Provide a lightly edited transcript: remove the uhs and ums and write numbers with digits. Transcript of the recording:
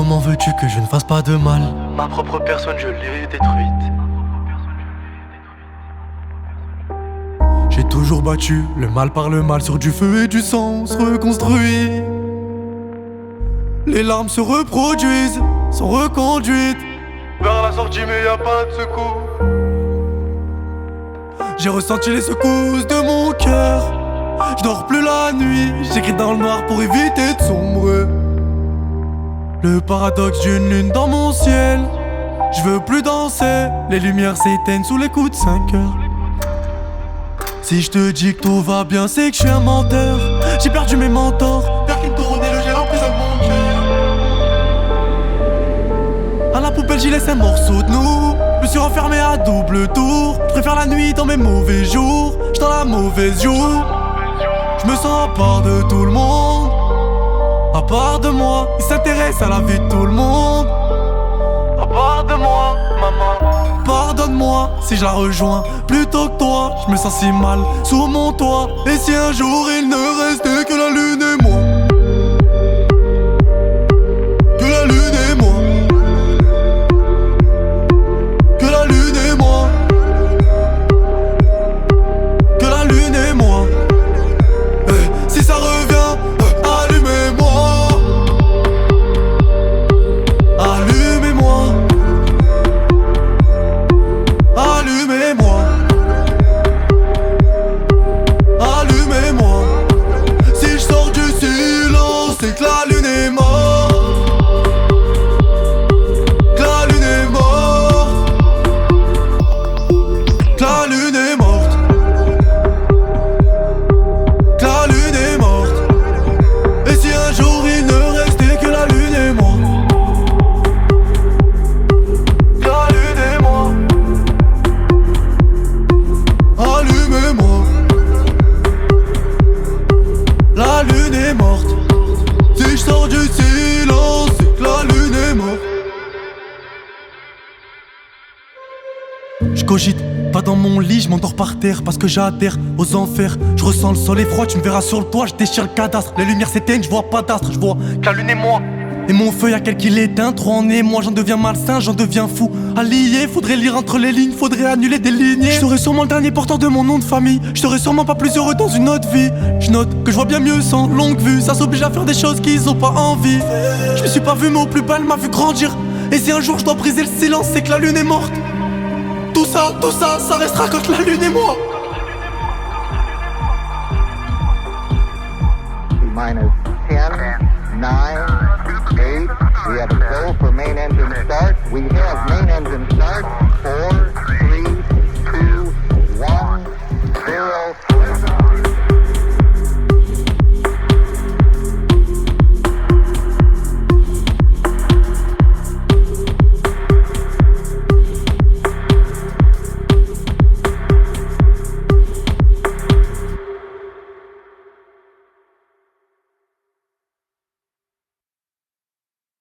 Comment veux-tu que je ne fasse pas de mal? Ma propre personne je l'ai détruite. J'ai toujours battu le mal par le mal. Sur du feu et du sang on se reconstruit. Les larmes se reproduisent, sont reconduites vers la sortie mais y a pas de secours. J'ai ressenti les secousses de mon cœur. Je dors plus la nuit, j'écris dans le noir pour éviter de sombrer. Le paradoxe d'une lune dans mon ciel. Je veux plus danser, les lumières s'éteignent sous les coups de 5 heures. Si je te dis que tout va bien, c'est que je suis un menteur. J'ai perdu mes mentors, vers qui me tourner le gel en prison de mon cœur. À la poubelle j'y laisse un morceau de nous. Je me suis renfermé à double tour. Je préfère la nuit dans mes mauvais jours. J'suis dans la mauvaise joue. Je me sens à part de tout le monde. À part de moi, il s'intéresse à la vie de tout le monde. À part de moi, maman. Pardonne-moi si je la rejoins plutôt que toi. Je me sens si mal sous mon toit. Et si un jour il ne restait que la lune et moi? Que la lune et moi. Que la lune et moi. Que la lune et moi. Si ça revient, allumez-moi. Allumez-moi. Allumez-moi. Allumez-moi. Si je sors du silence, c'est que la lune est morte. Que la lune est morte. Que la lune est morte. Que la lune est morte. Et si un jour il ne restait que la lune et moi? Que la lune et moi. Allumez-moi. La lune est morte. Si je sors du silence, c'est que la lune est morte. Je cogite, pas dans mon lit, je m'endors par terre parce que j'adhère aux enfers. Je ressens le soleil froid, tu me verras sur le toit, je déchire le cadastre. Les lumières s'éteignent, je vois pas d'astre, je vois que la lune et moi. Et mon feu, y'a quelqu'un qui l'éteint, trop en est. Moi j'en deviens malsain, j'en deviens fou. Allié, faudrait lire entre les lignes, faudrait annuler des lignées. Je serai sûrement le dernier porteur de mon nom de famille. Je serai sûrement pas plus heureux dans une autre vie. Je note que je vois bien mieux sans longue vue. Ça s'oblige à faire des choses qu'ils ont pas envie. Je me suis pas vu mais au plus bas elle m'a vu grandir. Et si un jour je dois briser le silence, c'est que la lune est morte. Tout ça, ça restera quand la lune est moi. Minus 10, 9, 8. We have a go for main engine.